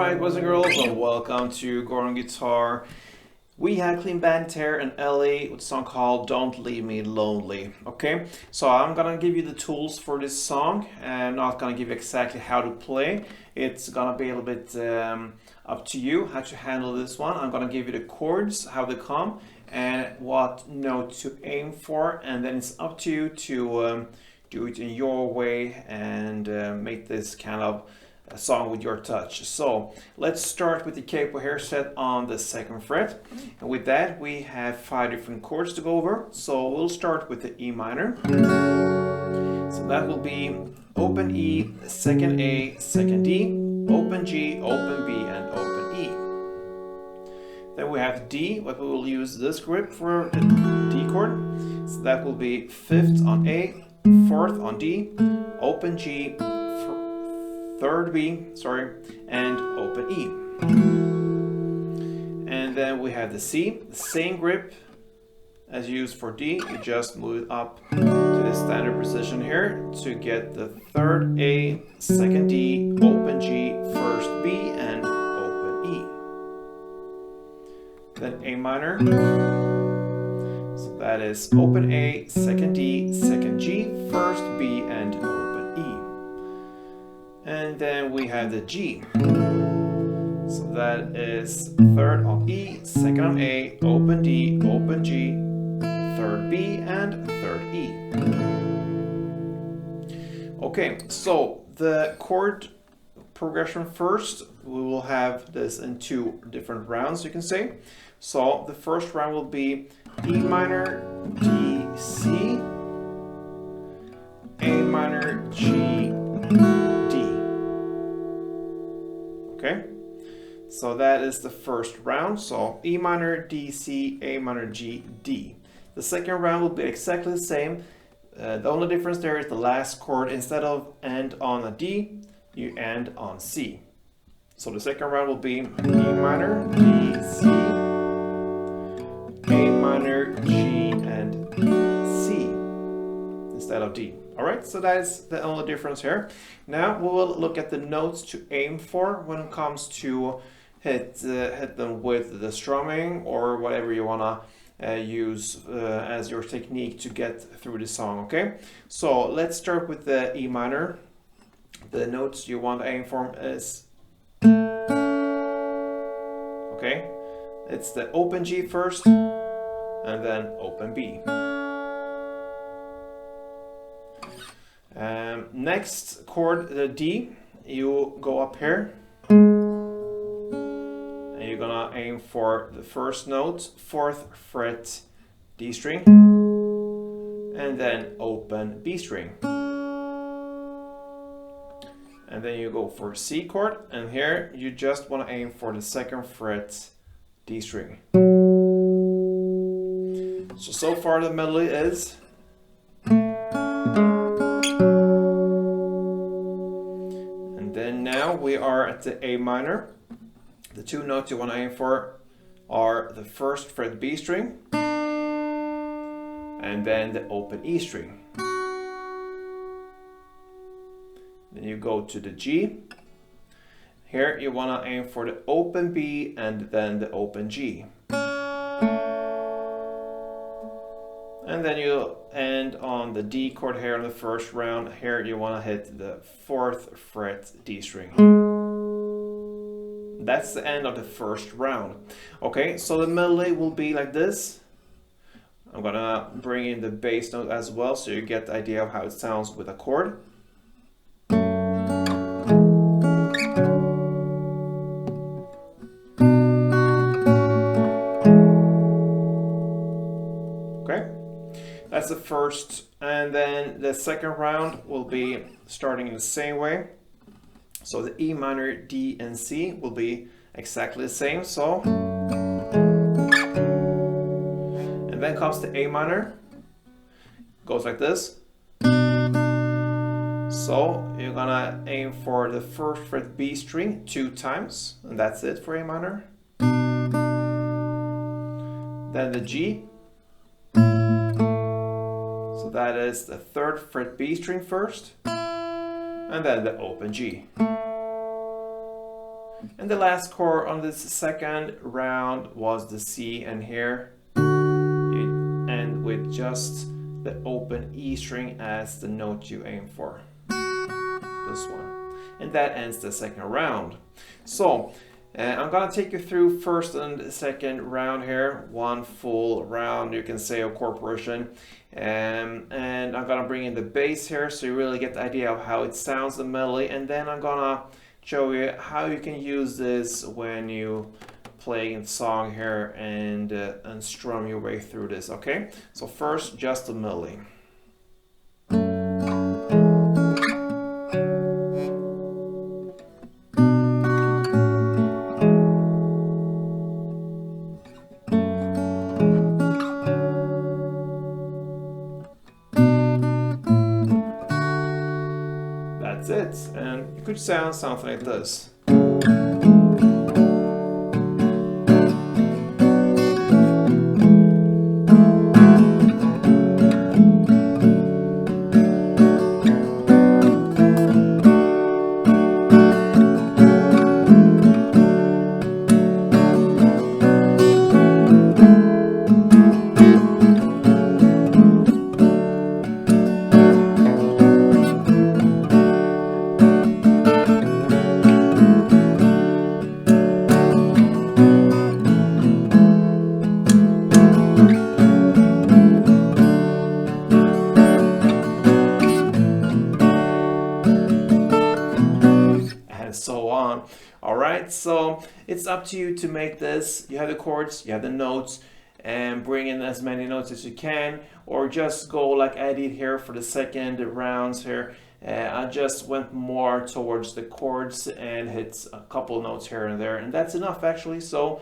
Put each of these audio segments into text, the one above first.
Alright, boys and girls, and welcome to Gordon Guitar. We had Clean Bandit here and ELLEY with a song called Don't Leave Me Lonely. Okay, so I'm gonna give you the tools for this song. I'm not gonna give you exactly how to play. It's gonna be a little bit up to you how to handle this one. I'm gonna give you the chords, how they come, and what note to aim for, and then it's up to you to do it in your way and make this kind of a song with your touch. So let's start with the capo here set on the 2nd fret, and with that we have 5 different chords to go over. So we'll start with the E minor, so that will be open E, 2nd A, 2nd D, open G, open B, and open E. Then we have D, but we will use this grip for the D chord, so that will be 5th on A, 4th on D, open G, 3rd B, and open E. And then we have the C, the same grip as used for D, you just move it up to the standard position here to get the 3rd A, 2nd D, open G, 1st B, and open E. Then A minor, so that is open A, 2nd D, 2nd G, 1st B, and open E. And then we have the G, so that is 3rd on E, 2nd on A, open D, open G, 3rd B, and 3rd E. Okay, so the chord progression first, we will have this in 2 different rounds, you can say. So the first round will be E minor, D, C, A minor, G, D. Okay, so that is the first round. So E minor, D, C, A minor, G, D. The second round will be exactly the same. The only difference there is the last chord. Instead of end on a D, you end on C. So the second round will be E minor, D, C, A minor, G, and C instead of D. Alright, so that is the only difference here. Now we will look at the notes to aim for when it comes to hit them with the strumming or whatever you wanna use as your technique to get through the song. Okay, so let's start with the E minor. The notes you want to aim for is, okay, it's the open G first and then open B. Next chord, the D, you go up here and you're gonna aim for the first note, 4th fret D string, and then open B string. And then you go for C chord, and here you just want to aim for the 2nd fret D string. So far the melody is, and then now we are at the A minor. The 2 notes you want to aim for are the 1st fret B string and then the open E string. Then you go to the G. Here you want to aim for the open B and then the open G. And then you end on the D chord here in the first round. Here you want to hit the 4th fret D string. That's the end of the first round. Okay, so the melody will be like this. I'm gonna bring in the bass note as well so you get the idea of how it sounds with a chord. Okay, that's the first, and then the second round will be starting in the same way. So the E minor, D, and C will be exactly the same. So, and then comes the A minor, goes like this. So you're gonna aim for the 1st fret B string 2 times, and that's it for A minor. Then the G, so that is the 3rd fret B string first, and then the open G. And the last chord on this second round was the C, and here you end with just the open E string as the note you aim for. This one. And that ends the second round. So I'm gonna take you through first and second round here, one full round, you can say, of chord progression. And I'm gonna bring in the bass here so you really get the idea of how it sounds, the melody, and then I'm gonna show you how you can use this when you play in song here and strum your way through this. Okay, so first just the melody. That's it, and it could sound something like this. And so on. All right, so it's up to you to make this. You have the chords, you have the notes, and bring in as many notes as you can, or just go like I did here for the second rounds here. I just went more towards the chords and hit a couple notes here and there, and that's enough actually. So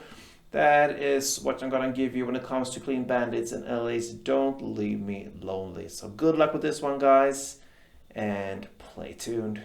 that is what I'm gonna give you when it comes to Clean Bandits and ELLEY's Don't Leave Me Lonely. So good luck with this one, guys, and play tuned.